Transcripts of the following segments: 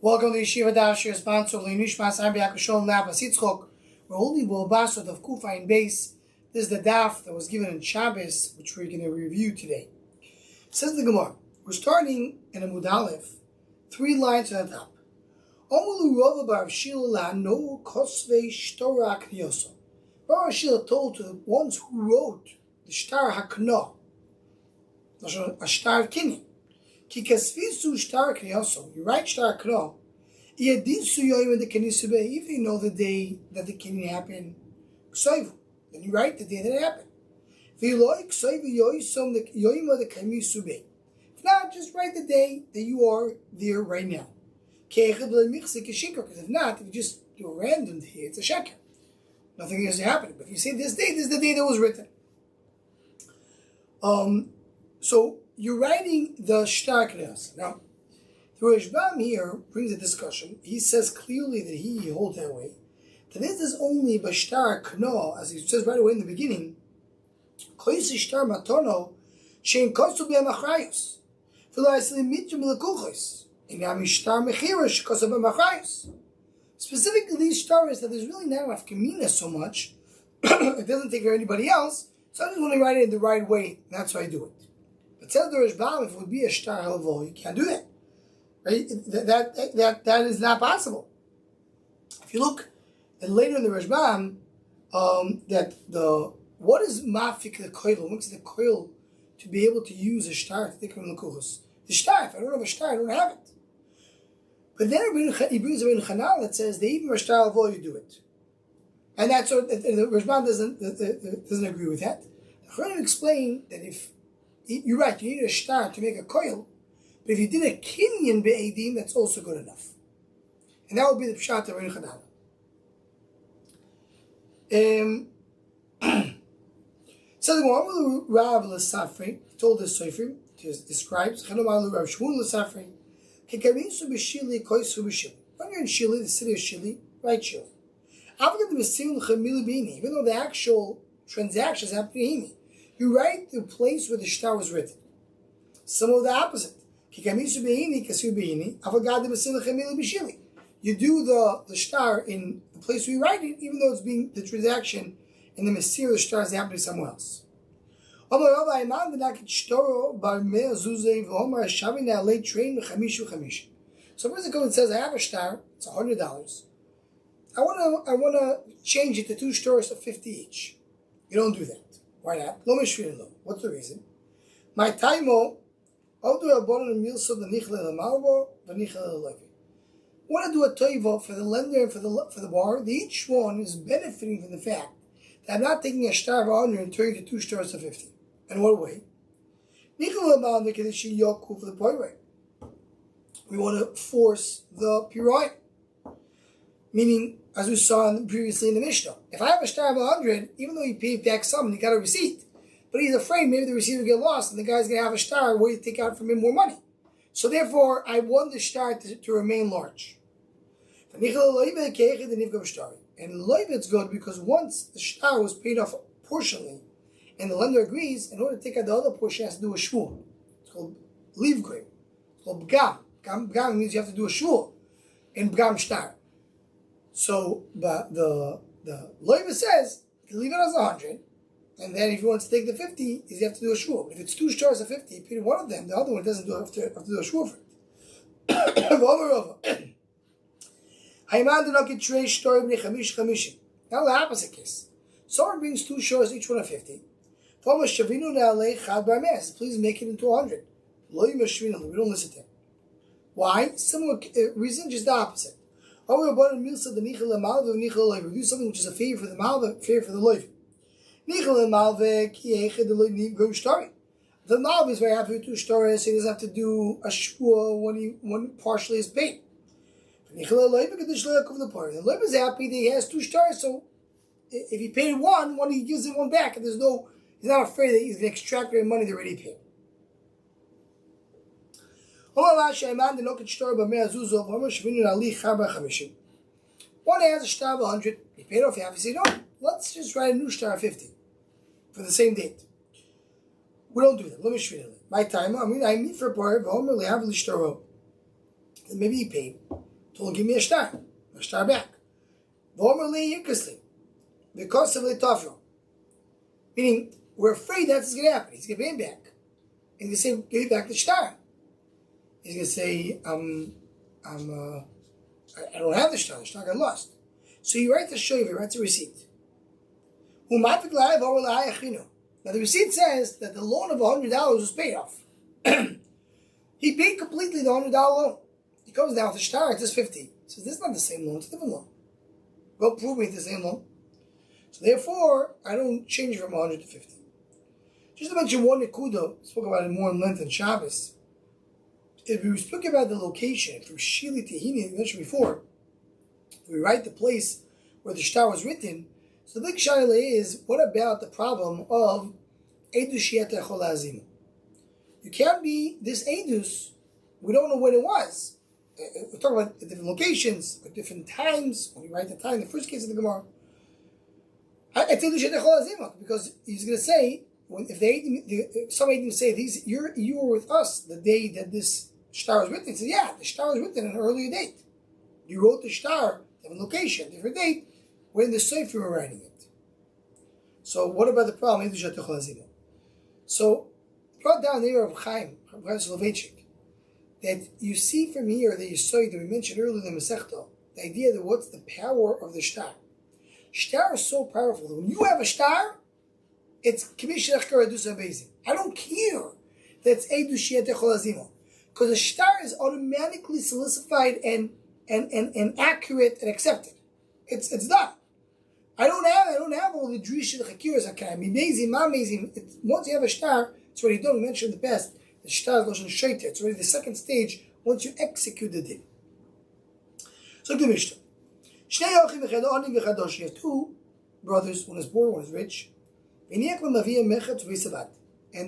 Welcome to Yeshiva Daf Shir sponsor Nishmas Rabbi Yaakov Nabas Yitzchok. We're holding Basra of Kufa in base. This is the daf that was given in Shabbos, which we're going to review today. Says the Gemara. We're starting in a Mudalef, 3 lines at the top. Omulu Rova Bar Shila no Kosve Shtora Knyoso. Bar Shila told to the ones who wrote the Shtar HaKno, a Shtar Kinyan. Ki kasvisu Shtar Knyoso. You write Shtar Kno. If you know the day that the kinyan happened, then you write the day that it happened. If not, just write the day that you are there right now. Because if not, if you just do a random day, it's a sheker. Nothing else is happening. But if you say this is the day that was written. So you're writing the Shtar Knas. Now, the Rashbam here brings a discussion. He says clearly that he holds that way. That this is only Bashtar Kno, as he says right away in the beginning. Shtar Matono, Shein Kosu B'Amachrayus. Specifically, these stars that there's really not enough Kamina so much. It doesn't take for anybody else. So I just want to write it in the right way. And that's why I do it. But tell the Rashbam, if it would be a Shtar Halvo, you can't do that. Right? That is not possible. If you look and later in the Rashbam, what is mafik the koil? What makes the koil to be able to use a shtar to take from the kuchus? The shtar. If I don't have a shtar, I don't have it. But then he brings a Chanal that says they even a shtar of all you do it, and that's what the Rashbam doesn't agree with that. The Chachamim explain that if you're right, you need a shtar to make a koil. But if you did a kinyan be'edim, that's also good enough. And that would be the pshat of Rin Chanana. So the one Rav L'Safri told the Sofrim, describes, Rav Shmuel L'Safri, Kekarisu b'Shili, Koisu b'Shili. When you're in Shili, the city of Shili, write Shili. Even though the actual transaction is happening, you write the place where the shtar was written. Some of the opposite. You do the shtar in the place where you write it, even though it's being the transaction in the Messiah, the shtar is happening somewhere else. So a person comes and says, I have a shtar, it's $100. I want to change it to 2 stars of 50 each. You don't do that. Why not? What's the reason? My taimo. Want to do a toivo for the lender and for the borrower. Each one is benefiting from the fact that I'm not taking a shtar of 100 and turning it to 2 stars of 50. In what way? We want to force the piroi. Meaning, as we saw previously in the Mishnah, if I have a shtar of 100, even though he paid back some and he got a receipt, but he's afraid maybe the receipt will get lost and the guy's going to have a shtar where you take out from him more money. So therefore, I want the shtar to remain large. And loiv it's good because once the shtar was paid off portionally and the lender agrees, in order to take out the other portion, he has to do a shvur. It's called leave grade. It's called b'gam. B'gam means you have to do a shvur in b'gam shtar. So but the loiv says, you can leave it as 100. And then if he wants to take the 50, you have to do a shvur. If it's 2 stars of 50, you paid one of them, the other one doesn't have to do a shvur for it. Now the opposite case. Someone brings 2 stars, each one of 50. Please make it into 100. We don't listen to him. Why? Similar reason, just the opposite. We do something which is a favor for the malva, favor for the loiv. The malv is very happy with 2 stars, so he doesn't have to do a shvur when partially is paid. The loiv is happy that he has 2 stars, so if he paid one he gives him one back, and he's not afraid that he's going to extract their money they already paid. One has a shtar of 100, he paid off half, he said, no, let's just write a new shtar of 50 for the same date. We don't do that. Let me my time. I need for a bar. Maybe he paid. told him, give me a star back. Because of the tafel. Meaning, we're afraid that's going to happen. He's going to pay him back. And he's going to say, give me back the star. He's going to say, I don't have the star got lost. So he writes a shoiv, he writes a receipt. Now the receipt says that the loan of $100 was paid off. He paid completely the $100 loan. He comes down with the star, it says 50. He says, this is not the same loan, it's a different loan. Well, prove me it's the same loan. So therefore, I don't change it from 100 to 50. Just to mention one nekuda, spoke about it more in length than Shabbos. If we speak about the location, from Shili to Hini, I mentioned before, we write the place where the star was written. So the big shaila is, what about the problem of Edus Yeta Cholazim? You can't be this Edus, we don't know when it was. We're talking about different locations, at different times, when we write the time, the first case of the Gemara. It's Edus Yeta Cholazim, because he's going to say, if some Edim say, you were with us the day that this star was written. He said, yeah, the star was written at an earlier date. You wrote the star, different location, different date, when the Sefer were writing it. So what about the problem? So brought down there of Chaim, Soloveitchik, that you see from here that you saw that we mentioned earlier in the Masechta, the idea that what's the power of the star. Star is so powerful that when you have a star, it's amazing. I don't care that's Eidush Yeteh Cholazimo, because the star is automatically solidified and accurate and accepted. It's done. I don't have all the Jewish chakiras. Amazing. Once you have a star, it's already done. We mentioned in the past, the star is loshen shaita. It's already the second stage once you execute the din. So the Mishnah. You have two brothers, one is poor, one is rich. And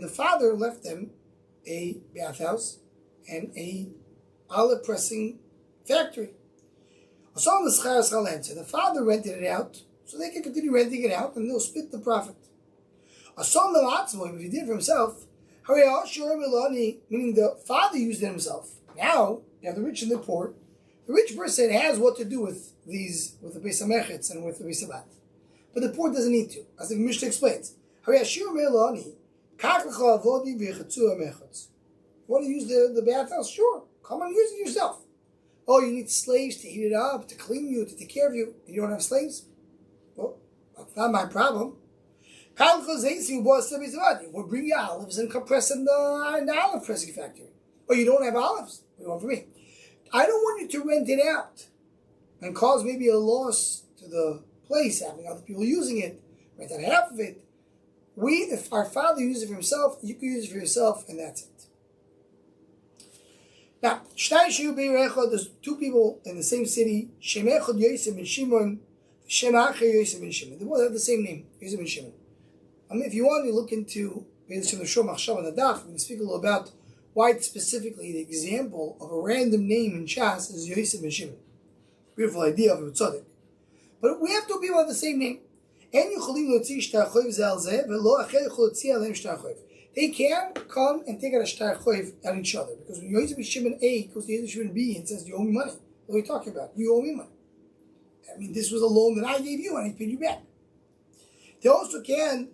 the father left them a bathhouse and a olive pressing factory. So the father rented it out, so they can continue renting it out and they'll split the profit. If he did it for himself, meaning the father used it himself. Now you have the rich and the poor. The rich person has what to do with the Beis HaMechetz and with the Beis HaBat. But the poor doesn't need to, as the Mishnah explains. Want to use the bathhouse? Sure. Come and use it yourself. Oh, you need slaves to heat it up, to clean you, to take care of you. You don't have slaves? Well, that's not my problem. We'll bring you olives and compress in the olive pressing factory. Oh, you don't have olives? What do you want from me? I don't want you to rent it out and cause maybe a loss to the place, having other people using it, rent out half of it. If our father uses it for himself, you can use it for yourself, and that's it. Now, there's two people in the same city, Shem Echad Yosef ben Shimon, Shem Acher Yosef ben Shimon. They both have the same name, Yosef ben Shimon. If you want to look into the Shom Achshav on the Daf, we can speak a little about why specifically the example of a random name in Shas is Yosef ben Shimon. Beautiful idea of a tzaddik. But we have two people have the same name. They can come and take out a shtar choiv at each other. Because when Yosef ben Shimon A goes to Yosef Shimon B and says, you owe me money. What are we talking about? You owe me money. I mean, this was a loan that I gave you and I paid you back. They also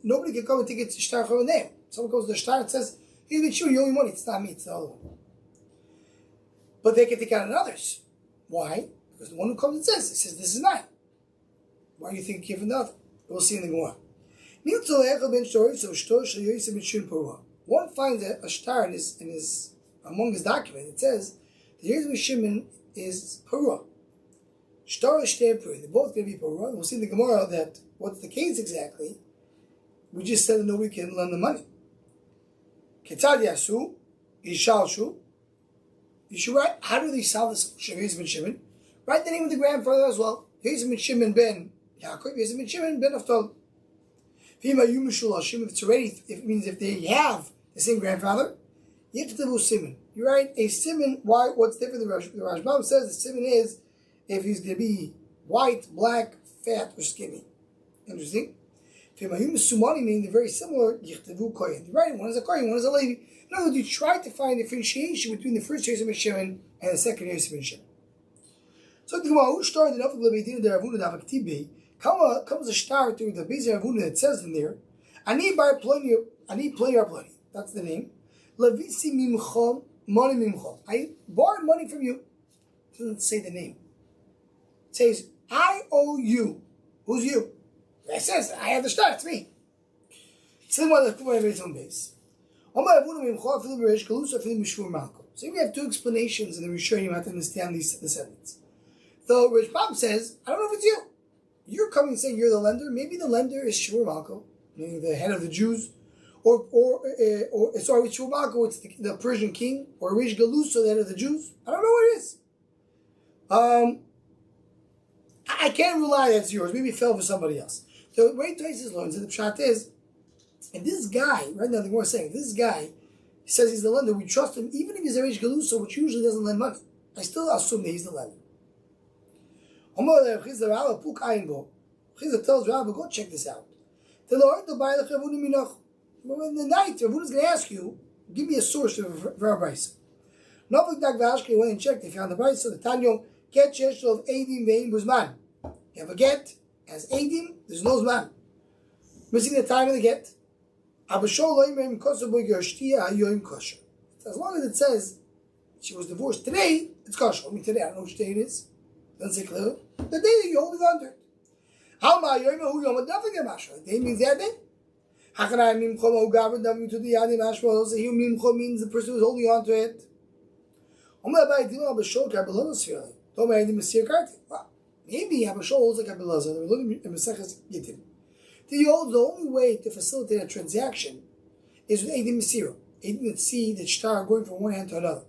nobody can come and take it to shtar choiv name. Someone goes to the shtar and says, Yosef ben Shimon, you owe me money. It's not me, it's the other one. But they can take out another's. Why? Because the one who comes and says, this is mine. Why do you think you give another? We'll see in the Gemara. One finds a shtar among his documents. It says the Yosef ben Shimon is parua. Shtar is shtar parua. They're both going to be parua. We'll see in the Gemara that what's the case exactly. We just said that nobody can lend the money. Ketzad yasu yishalshu. You should write. How do they solve this? Yosef ben Shimon. Write the name of the grandfather as well. Yosef ben Shimon ben Yaakov. Yosef ben Shimon ben Naftali. If it means if they have the same grandfather, you write a siman. Why? What's different? The Rashbam says the siman is if he's going to be white, black, fat, or skinny. Interesting. Meaning they're very similar. You write one is a kohen, one is a Levi. In other words, you try to find differentiation between the first Yosef ben Shimon and the second Yosef ben Shimon. So the Gemara, who started off with Lebeidin der Avuna Davaktibi? Comes a star through the Bezer Avuna that says in there, Ani Ploni Arploni. That's the name. Levisi Mimchom, money Mimchom. I borrowed money from you. It doesn't say the name. It says, I owe you. Who's you? It says, I have the star, it's me. So we have two explanations in the Rishonim. You have to understand these sentence. The Rish Bab says, I don't know if it's you. You're coming saying you're the lender. Maybe the lender is Shvur Malko, meaning the head of the Jews, or sorry, Shvur Malko, it's the Persian king, or Rish Galuso, the head of the Jews. I don't know what it is. I can't rely that it's yours. Maybe it fell for somebody else. The way Taisus learns it, the pshat is, and this guy, right now the Gemara is saying, this guy, he says he's the lender, we trust him, even if he's a Rish Galuso, which usually doesn't lend money. I still assume that he's the lender. Chizah tells Rabbi, go check this out. In the night, Rabbi is going to ask you, give me a source for our brisa. Novik Dag Vashke went and checked, they found the brisa, the Tanyo, get shesh of Eidim ve'im buzman. You have a get, as Eidim, there's no zman. Missing the time of the get. As long as it says she was divorced today, it's kosher. I mean today, I don't know which day it is. Doesn't say clear. The day that you're holding on to it. How about Yoim Hu Yom Adafik Mashma? The day means that day. Hakanai Mimchom Hu Gavin Davi to the Yadi Mashma. Also, here Mimchom means the person who's holding on to it. Maybe Abashol holds like Abelazar. The only way to facilitate a transaction is with Eidim Mesira. Eidim that see the shtar going from one hand to another.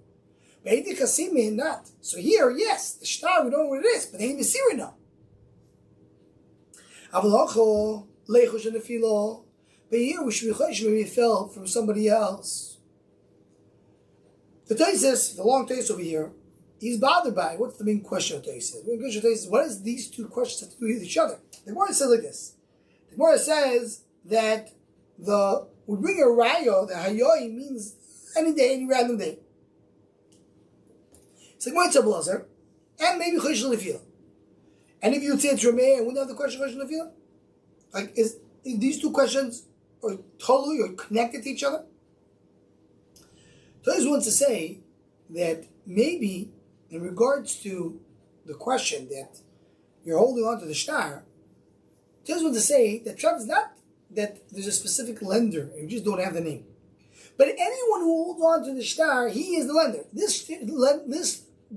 But Eidim Kasim not. So here, yes, the shtar, we don't know what it is, but Eidim Mesira no. Avalacho, Lechosh and Nefilo. But here we should be chosh, maybe it fell from somebody else. The Taisus, the long Taisus over here, he's bothered by what's the main question of Taisus? The main question of Taisus is, what does these two questions have to do with each other? The Gemara says like this. The Gemara says that we bring a rayo, the hayoi means any day, any random day. It's like Moitza Blazer, and maybe Chosh Lefila. And if you would say it's Rameh, and wouldn't have the question Chosh Lefila? Like, is these two questions are totally or connected to each other? So I just want to say that maybe in regards to the question that you're holding on to the shtar, I just want to say that Trump is not that there's a specific lender and you just don't have the name. But anyone who holds on to the shtar, he is the lender. This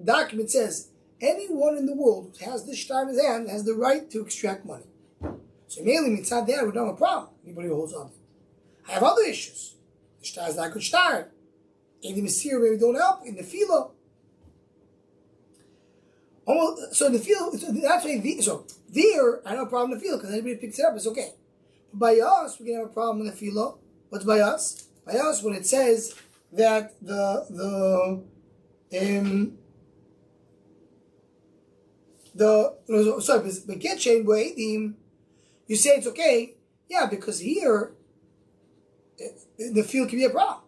document says anyone in the world who has this shtar in his hand has the right to extract money. So mainly it's not there, we don't have a problem. Anybody who holds on to it. I have other issues. The shtar is not a good shtar. In the Mesir maybe don't help. In the Philo. So in the Philo, that's why there, I have a problem in the Philo because anybody picks it up, it's okay. But by us, we can have a problem in the Philo. What's by us? By us, when it says that but get chain boedim, you say it's okay, yeah, because here the field can be a problem.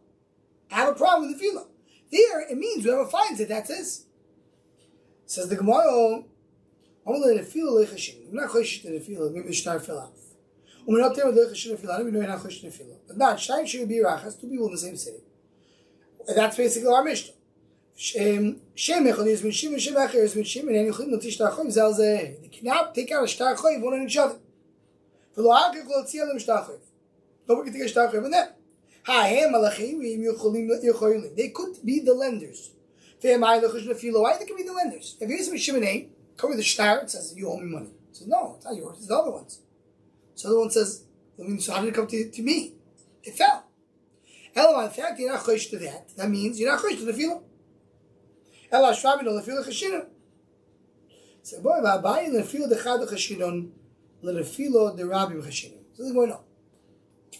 I have a problem with the field. There it means whoever finds it, that's this. Says the Gemara, only the field lechashin. We're not choshish in the field. Maybe the shtar fell off. We're not there with lechashin in the field. I don't even know you're not choshish in the field. But not shtar should be rachas. Two people in the same city. And that's basically our mishnah. Shem echad is min shim and shem acher is min shim and any chim noti shtar choiv zal zeh. They cannot take out a shtar choiv one on each other. V'lo aker kol tziyah them shtar choiv. Nobody can take a shtar choiv on them. They could be the lenders. Why they can be the lenders? If here's Shimoneh, cover the shtar, it says you owe me money. It says no, it's not yours, it's the other ones. So the other one says, so how did it come to me? It fell. In fact, you're not chosh to that. That means you're not chosh to the filo. Ela shvabin ol filo chashinon. So boy, v'abayin lefilo dechad chashinon, lefilo derabim chashinon. So they're going on.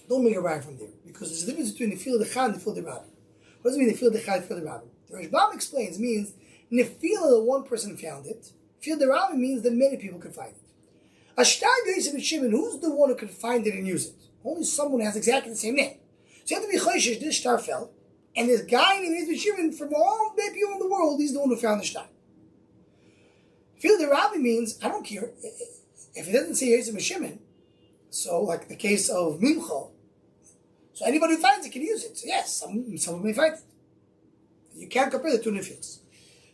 Don't make a rag from there, because there's a difference between the field of the Chad and the field of the Rabbim. What does it mean the field of the Chad and the field of the Rabbim? The Rashbam explains means in the field that one person found it. Field of the Rabbim means that many people can find it. A shtar Yosef Shimon, who's the one who can find it and use it? Only someone who has exactly the same name. So you have to be choishish. This shtar fell, and this guy named Yosef Shimon from all the people in the world, he's the one who found the shtar. Feel the Rabbi means, I don't care. If it doesn't say Yosef Shimon, so like the case of Mimcha, so anybody who finds it can use it. So yes, someone may find it. You can't compare the two nefilos.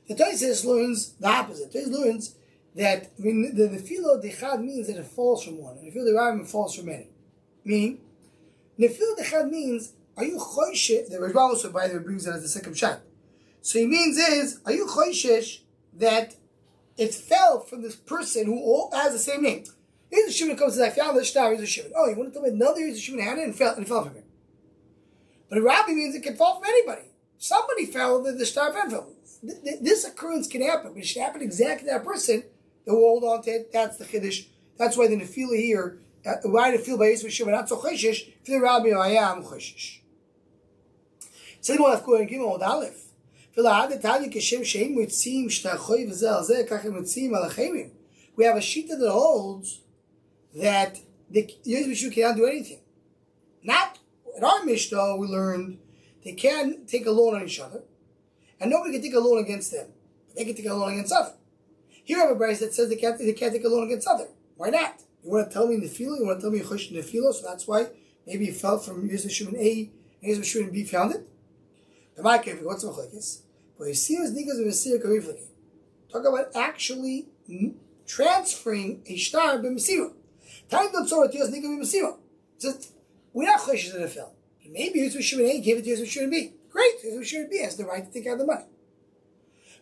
The Tosfos learns the opposite. Tosfos learns that the nefilo dechad means that it falls from one, and the nefilo derivim falls from many. Meaning, nefilo dechad means, are you choishesh? The Rashba also, by the way, brings that as the second shot. So he means are you choishesh that it fell from this person who all has the same name? Here's a Shimon comes and says, I found this star, here's a Shimon. Oh, you want to tell me another here's a Shimon had it and fell from him. But a rabbi means it can fall from anybody. Somebody fell, the star fell. This occurrence can happen, but it should happen exactly to that person that will hold on to it. That's the Chiddush. That's why the Nefila here, why the Nefila by Yisrael Shimon, not so Choshesh, for the rabbi, I am Choshesh. Second one, of course, give him old Aleph. We have a shita that holds that the Yisrael cannot do anything. Not in our Mishnah, we learned they can take a loan on each other, and nobody can take a loan against them. But they can take a loan against other. Here I have a brace that says they can't take a loan against other. Why not? You want to tell me Nefila? You want to tell me Chosh Nefila? So that's why maybe it fell from Yisrael Shimon A and Yisrael Shimon B found it. What's the machlekes? Talk about actually transferring a star b'mesira. We're not choishes that it fell. Maybe Yisrael Shimon A gave it to Yisrael Shimon B. Great, Yisrael Shimon B has the right to take out the money.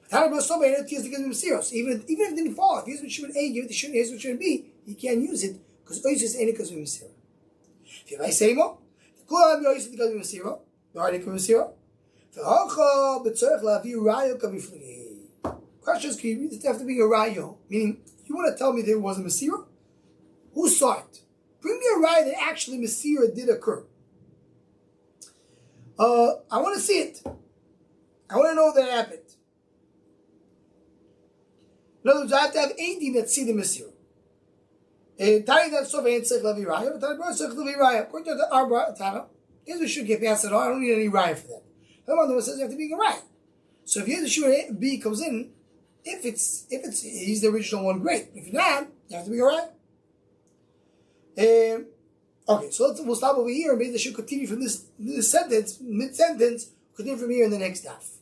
But so even if it didn't fall, if Yisrael Shimon A gave it to Yisrael Shimon B, he can't use it because Yisrael ain't because of Mesira. If you say more, the Kulam Yisrael because of Mesira, the right because of Mesira. Question is, can you read it have to be a rayo? Meaning, you want to tell me there was a Mesira? Who saw it? Bring me a rayo that actually Mesira did occur. I want to see it. I want to know that happened. In other words, I have to have anything that see the Mesira. According to our Tana, we should get past it all. I don't need any raya for that. The one says you have to be a raya. So if the Shimon B comes in, if it's he's the original one, great. If not, you have to be a raya. Okay, so we'll stop over here and maybe they should continue from this sentence, mid-sentence, continue from here in the next daf.